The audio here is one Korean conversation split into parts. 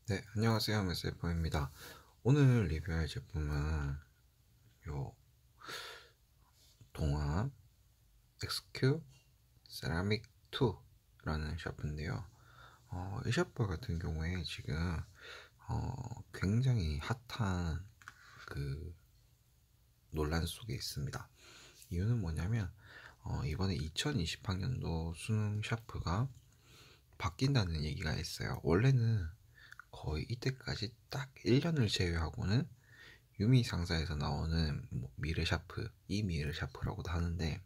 네, 안녕하세요. MSF입니다. 오늘 리뷰할 제품은 요 동아 XQ 세라믹 2라는 샤프인데요. 이 샤프 같은 경우에 지금 굉장히 핫한 그 논란 속에 있습니다. 이유는 뭐냐면 이번에 2020학년도 수능 샤프가 바뀐다는 얘기가 있어요. 원래는 거의 이때까지 딱 1년을 제외하고는 유미 상자에서 나오는 뭐 미래 샤프, 이 미래 샤프라고도 하는데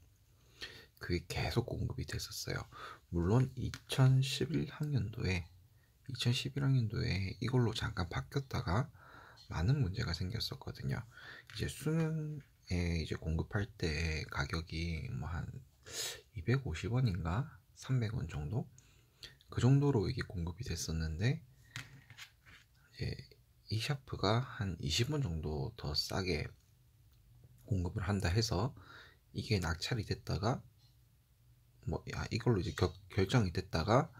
그게 계속 공급이 됐었어요. 물론 2011학년도에 이걸로 잠깐 바뀌었다가 많은 문제가 생겼었거든요. 이제 수능에 이제 공급할 때 가격이 뭐 한 250원인가 300원 정도 그 정도로 이게 공급이 됐었는데 이제 이 샤프가 한 20원 정도 더 싸게 공급을 한다 해서 이게 낙찰이 됐다가 뭐 이걸로 이제 결정이 됐다가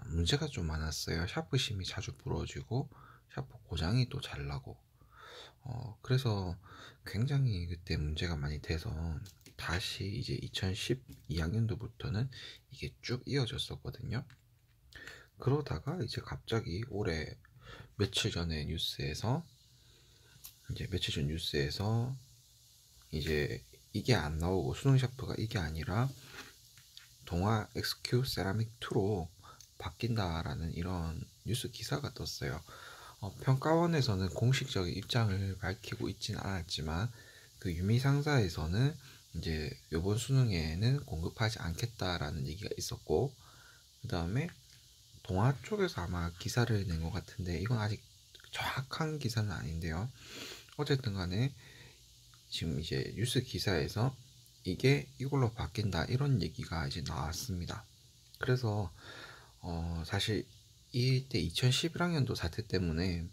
문제가 좀 많았어요. 샤프 심이 자주 부러지고 샤프 고장이 또 잘 나고 그래서 굉장히 그때 문제가 많이 돼서 다시 이제 2012학년도부터는 이게 쭉 이어졌었거든요. 그러다가 이제 갑자기 올해 며칠 전에 뉴스에서 이제 며칠 전 뉴스에서 이제 이게 안 나오고 수능 샤프가 이게 아니라 동아 XQ 세라믹 2로 바뀐다라는 이런 뉴스 기사가 떴어요. 평가원에서는 공식적인 입장을 밝히고 있진 않았지만 그 유미 상사에서는 이제 이번 수능에는 공급하지 않겠다라는 얘기가 있었고 그 다음에 동아 쪽에서 아마 기사를 낸 것 같은데 이건 아직 정확한 기사는 아닌데요. 어쨌든 간에 지금 이제 뉴스 기사에서 이게 이걸로 바뀐다 이런 얘기가 이제 나왔습니다. 그래서 사실 이때 2011학년도 사태 때문에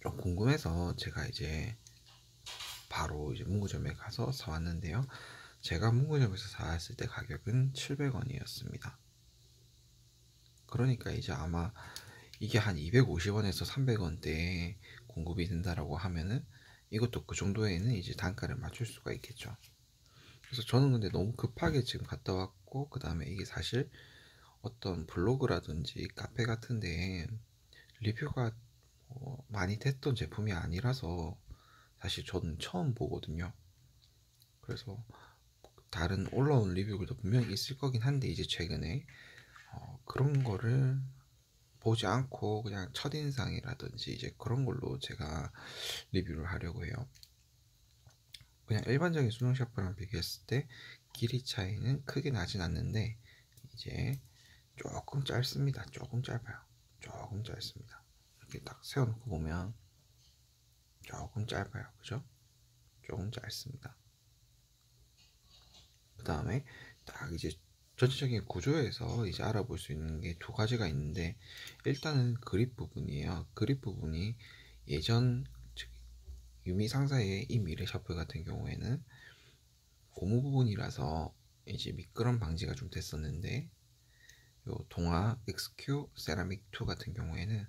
좀 궁금해서 제가 이제 바로 이제 문구점에 가서 사왔는데요. 제가 문구점에서 사왔을 때 가격은 700원이었습니다. 그러니까 이제 아마 이게 한 250원에서 300원대에 공급이 된다라고 하면은 이것도 그 정도에는 이제 단가를 맞출 수가 있겠죠. 그래서 저는 근데 너무 급하게 지금 갔다 왔고 그 다음에 이게 사실 어떤 블로그라든지 카페 같은 데 리뷰가 많이 됐던 제품이 아니라서 사실 저는 처음 보거든요. 그래서 다른 올라온 리뷰들도 분명히 있을 거긴 한데 이제 최근에 그런 거를 보지 않고 그냥 첫인상이라든지 이제 그런 걸로 제가 리뷰를 하려고 해요. 그냥 일반적인 수능 샤프랑 비교했을 때 길이 차이는 크게 나진 않는데 이제 조금 짧습니다. 조금 짧아요. 조금 짧습니다. 이렇게 딱 세워놓고 보면 조금 짧아요. 그죠? 조금 짧습니다. 그 다음에 딱 이제 전체적인 구조에서 이제 알아볼 수 있는 게 두 가지가 있는데 일단은 그립 부분이에요. 그립 부분이 예전 유미 상사의 이 미래 샤프 같은 경우에는 고무 부분이라서 이제 미끄럼 방지가 좀 됐었는데 요 동아 XQ 세라믹 2 같은 경우에는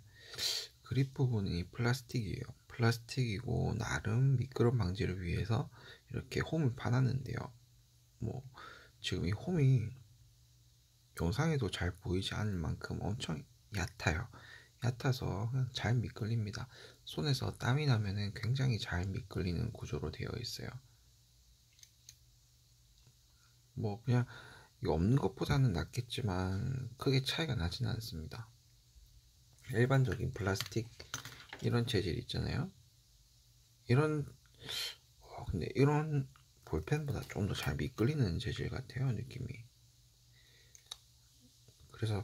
그립 부분이 플라스틱이에요. 플라스틱이고 나름 미끄럼 방지를 위해서 이렇게 홈을 파놨는데요. 뭐 지금 이 홈이 영상에도 잘 보이지 않을 만큼 엄청 얕아요. 얕아서 그냥 잘 미끌립니다. 손에서 땀이 나면은 굉장히 잘 미끌리는 구조로 되어 있어요. 뭐 그냥 이거 없는 것보다는 낫겠지만 크게 차이가 나지는 않습니다. 일반적인 플라스틱 이런 재질 있잖아요. 이런 근데 이런 볼펜보다 좀 더 잘 미끌리는 재질 같아요 느낌이. 그래서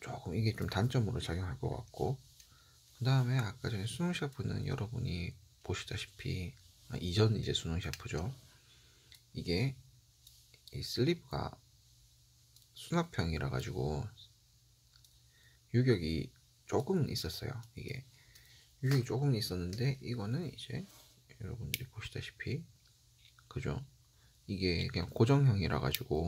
조금 이게 좀 단점으로 작용할 것 같고 그 다음에 아까 전에 수능 샤프는 여러분이 보시다시피 이전 이제 수능 샤프죠. 이게 이 슬립가 수납형이라 가지고 유격이 조금 있었어요. 이게 유격이 조금 있었는데 이거는 이제 여러분들이 보시다시피 그죠? 이게 그냥 고정형이라 가지고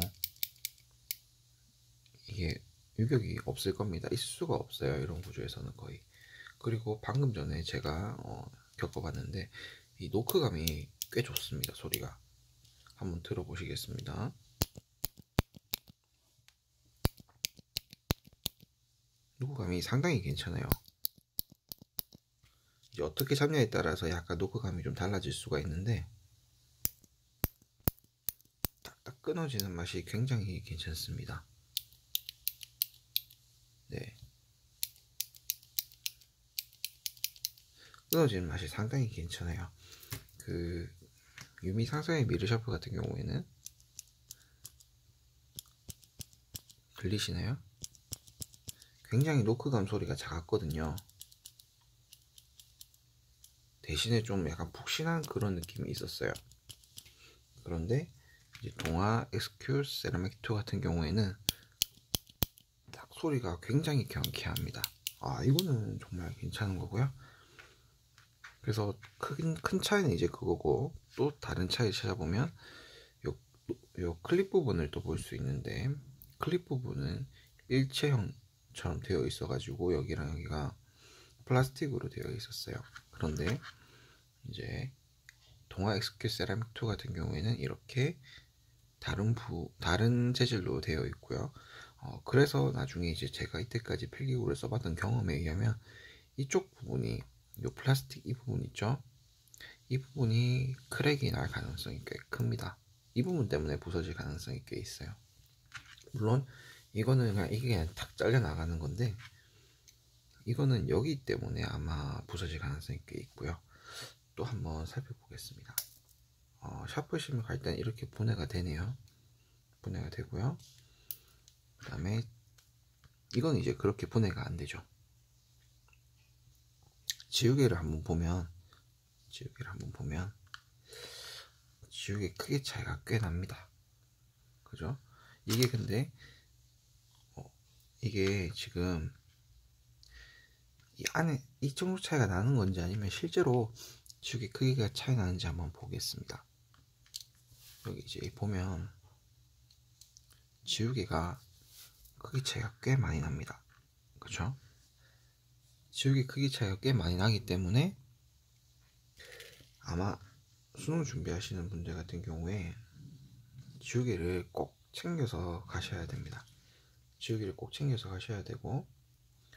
이게 유격이 없을 겁니다. 있을 수가 없어요. 이런 구조에서는 거의. 그리고 방금 전에 제가 겪어봤는데 이 노크감이 꽤 좋습니다. 소리가. 한번 들어보시겠습니다. 노크감이 상당히 괜찮아요. 이제 어떻게 잡냐에 따라서 약간 노크감이 좀 달라질 수가 있는데 딱딱 끊어지는 맛이 굉장히 괜찮습니다. 네. 끊어지는 맛이 상당히 괜찮아요. 그 유미 상사의 미르샤프 같은 경우에는 들리시나요? 굉장히 노크감 소리가 작았거든요. 대신에 좀 약간 푹신한 그런 느낌이 있었어요. 그런데 이제 동아 XQ 세라믹 2 같은 경우에는 딱 소리가 굉장히 경쾌합니다. 아, 이거는 정말 괜찮은 거고요. 그래서 큰 차이는 이제 그거고, 또 다른 차이 찾아보면 요 클립 부분을 또 볼 수 있는데, 클립 부분은 일체형처럼 되어 있어가지고 여기랑 여기가 플라스틱으로 되어 있었어요. 그런데 이제 동아 XQ 세라믹 2 같은 경우에는 이렇게 다른 재질로 되어 있고요. 그래서 나중에 이제 제가 이때까지 필기구를 써봤던 경험에 의하면 이쪽 부분이, 요 플라스틱 이 부분 있죠? 이 부분이 크랙이 날 가능성이 꽤 큽니다. 이 부분 때문에 부서질 가능성이 꽤 있어요. 물론 이거는 그냥 이게 그냥 탁 잘려 나가는 건데, 이거는 여기 때문에 아마 부서질 가능성이 꽤 있고요. 또 한번 살펴보겠습니다. 샤프심을 갈 때는 이렇게 분해가 되네요. 분해가 되고요. 그 다음에 이건 이제 그렇게 분해가 안 되죠. 지우개를 한번 보면 지우개 크기 차이가 꽤 납니다. 그죠? 이게 근데 이게 지금 이 안에 이 정도 차이가 나는 건지 아니면 실제로 지우개 크기가 차이 나는지 한번 보겠습니다. 여기 이제 보면 지우개가 크기 차이가 꽤 많이 납니다. 그쵸? 지우개 크기 차이가 꽤 많이 나기 때문에 아마 수능 준비하시는 분들 같은 경우에 지우개를 꼭 챙겨서 가셔야 됩니다. 지우개를 꼭 챙겨서 가셔야 되고,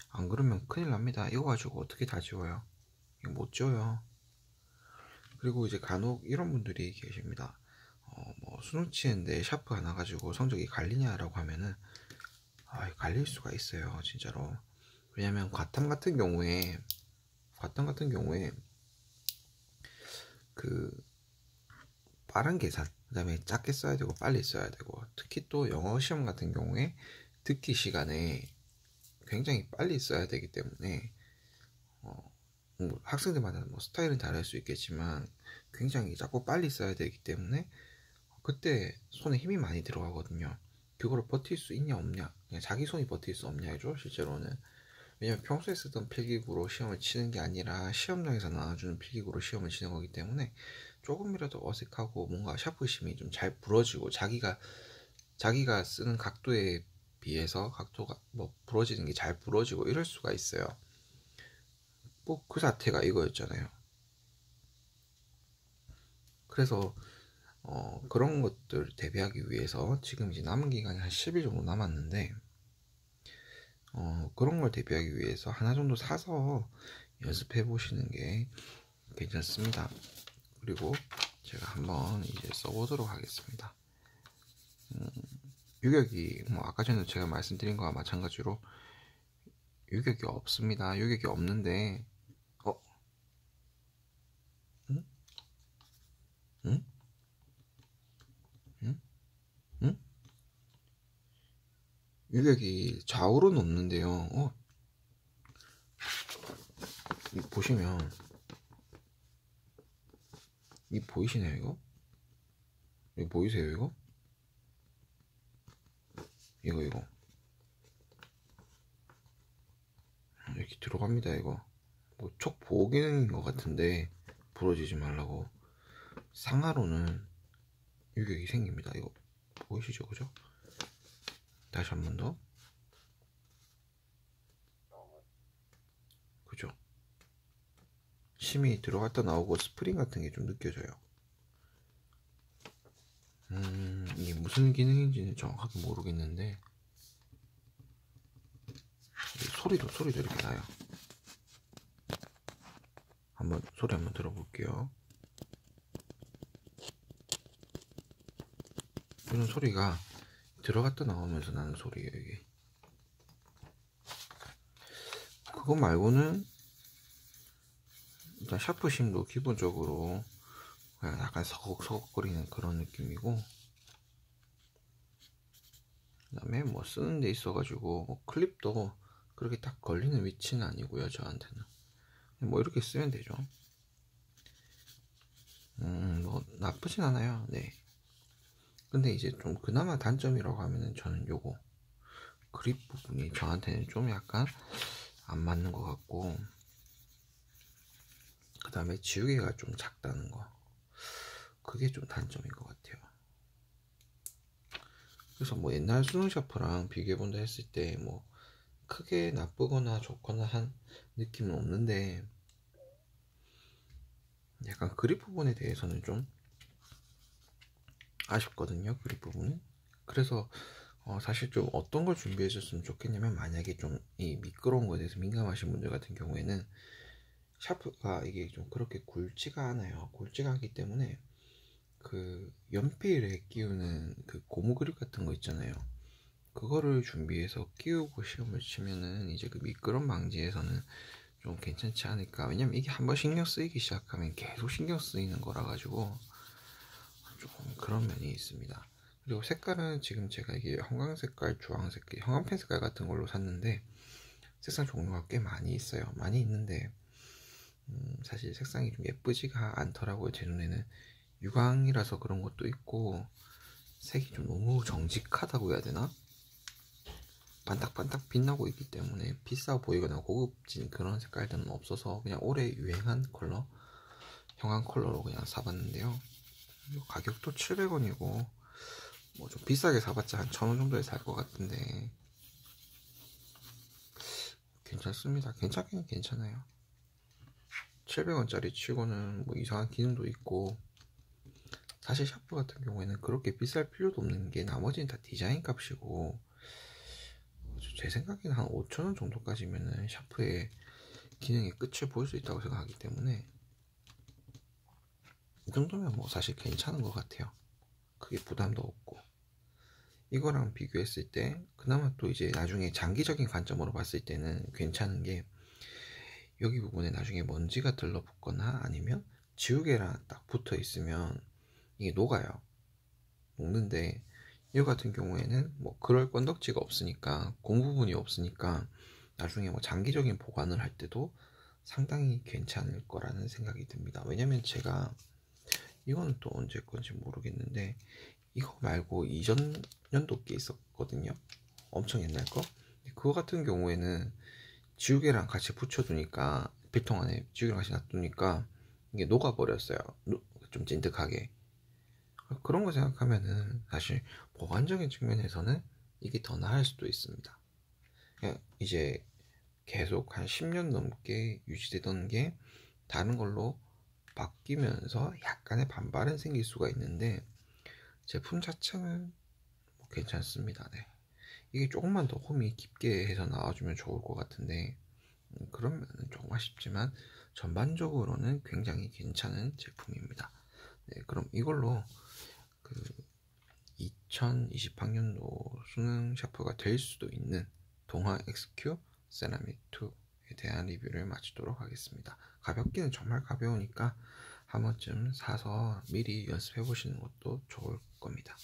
안 그러면 큰일 납니다. 이거 가지고 어떻게 다 지워요? 이거 못 지워요. 그리고 이제 간혹 이런 분들이 계십니다. 뭐 수능 치는데 샤프 하나 가지고 성적이 갈리냐라고 하면은 갈릴 수가 있어요, 진짜로. 왜냐면 과탐 같은 경우에 그 빠른 계산, 그 다음에 작게 써야 되고 빨리 써야 되고, 특히 또 영어 시험 같은 경우에 듣기 시간에 굉장히 빨리 써야 되기 때문에 뭐 학생들마다 뭐 스타일은 다를 수 있겠지만 굉장히 자꾸 빨리 써야 되기 때문에 그때 손에 힘이 많이 들어가거든요. 그거를 버틸 수 있냐 없냐, 그냥 자기 손이 버틸 수 없냐죠, 실제로는. 왜냐면 평소에 쓰던 필기구로 시험을 치는 게 아니라 시험장에서 나와주는 필기구로 시험을 치는 거기 때문에 조금이라도 어색하고 뭔가 샤프심이 좀 잘 부러지고, 자기가 쓰는 각도에 비해서 각도가 뭐 부러지는 게 잘 부러지고 이럴 수가 있어요. 뭐 그 자체가 이거였잖아요. 그래서 그런 것들 대비하기 위해서 지금 이제 남은 기간이 한 10일 정도 남았는데, 그런 걸 대비하기 위해서 하나 정도 사서 연습해 보시는 게 괜찮습니다. 그리고 제가 한번 이제 써보도록 하겠습니다. 유격이 뭐 아까 전에 제가 말씀드린 거와 마찬가지로 유격이 없습니다. 유격이 없는데 응? 응? 응? 응? 유격이 좌우로는 없는데요. 보시면 이 보이시나요? 이거 보이세요? 이거 이렇게 들어갑니다. 이거 뭐 촉 보호 기능인 것 같은데 부러지지 말라고 상하로는 유격이 생깁니다. 이거 보이시죠? 그죠? 다시 한 번 더. 그죠? 심이 들어갔다 나오고 스프링 같은 게 좀 느껴져요. 이게 무슨 기능인지는 정확하게 모르겠는데 소리도 이렇게 나요. 소리 한번 들어볼게요. 이런 소리가 들어갔다 나오면서 나는 소리예요, 이게. 그거 말고는 일단 샤프심도 기본적으로 그냥 약간 서걱서걱거리는 그런 느낌이고, 그 다음에 뭐 쓰는 데 있어가지고 뭐 클립도 그렇게 딱 걸리는 위치는 아니고요, 저한테는. 뭐 이렇게 쓰면 되죠. 뭐 나쁘진 않아요. 네. 근데 이제 좀 그나마 단점이라고 하면은 저는 요거 그립 부분이 저한테는 좀 약간 안 맞는 것 같고, 그 다음에 지우개가 좀 작다는 거, 그게 좀 단점인 것 같아요. 그래서 뭐 옛날 수능 샤프랑 비교해본다 했을 때 뭐 크게 나쁘거나 좋거나 한 느낌은 없는데, 약간 그립 부분에 대해서는 좀 아쉽거든요, 그립 부분은. 그래서 사실 좀 어떤 걸 준비해 줬으면 좋겠냐면, 만약에 좀 이 미끄러운 거에 대해서 민감하신 분들 같은 경우에는 샤프가 이게 좀 그렇게 굵지가 않아요. 굵지가 않기 때문에 그 연필에 끼우는 그 고무 그립 같은 거 있잖아요. 그거를 준비해서 끼우고 시험을 치면은 이제 그 미끄럼 방지에서는 좀 괜찮지 않을까. 왜냐면 이게 한번 신경 쓰이기 시작하면 계속 신경 쓰이는 거라 가지고 조금 그런 면이 있습니다. 그리고 색깔은 지금 제가 이게 형광 색깔, 주황 색깔, 형광펜 색깔 같은 걸로 샀는데 색상 종류가 꽤 많이 있어요. 많이 있는데 사실 색상이 좀 예쁘지가 않더라고요. 제 눈에는 유광이라서 그런 것도 있고, 색이 좀 너무 정직하다고 해야 되나? 반딱반딱 빛나고 있기 때문에 비싸 보이거나 고급진 그런 색깔들은 없어서 그냥 올해 유행한 컬러, 형광 컬러로 그냥 사봤는데요. 가격도 700원이고 뭐 좀 비싸게 사봤자 한 1000원 정도에 살 것 같은데 괜찮습니다. 괜찮긴 괜찮아요. 700원짜리 치고는 뭐 이상한 기능도 있고, 사실 샤프 같은 경우에는 그렇게 비쌀 필요도 없는 게 나머지는 다 디자인 값이고, 제 생각에는 한 5,000원 정도까지면은 샤프의 기능의 끝을 볼 수 있다고 생각하기 때문에 이 정도면 뭐 사실 괜찮은 것 같아요. 크게 부담도 없고. 이거랑 비교했을 때 그나마 또 이제 나중에 장기적인 관점으로 봤을 때는 괜찮은 게, 여기 부분에 나중에 먼지가 들러붙거나 아니면 지우개랑 딱 붙어 있으면 이게 녹아요. 녹는데 이거 같은 경우에는 뭐 그럴 건덕지가 없으니까, 고무 부분이 없으니까 나중에 뭐 장기적인 보관을 할 때도 상당히 괜찮을 거라는 생각이 듭니다. 왜냐면 제가 이거는 또 언제 건지 모르겠는데 이거 말고 이전 연도 게 있었거든요. 엄청 옛날 거. 그거 같은 경우에는 지우개랑 같이 붙여두니까, 필통 안에 지우개랑 같이 놔두니까 이게 녹아버렸어요. 좀 찐득하게. 그런 거 생각하면은 사실 보관적인 측면에서는 이게 더 나을 수도 있습니다. 이제 계속 한 10년 넘게 유지되던 게 다른 걸로 바뀌면서 약간의 반발은 생길 수가 있는데, 제품 자체는 뭐 괜찮습니다. 네. 이게 조금만 더 홈이 깊게 해서 나와주면 좋을 것 같은데, 그러면 조금 아쉽지만 전반적으로는 굉장히 괜찮은 제품입니다. 네, 그럼 이걸로 그 2020학년도 수능 샤프가 될 수도 있는 동화 XQ 세라믹 2에 대한 리뷰를 마치도록 하겠습니다. 가볍기는 정말 가벼우니까 한 번쯤 사서 미리 연습해 보시는 것도 좋을 겁니다.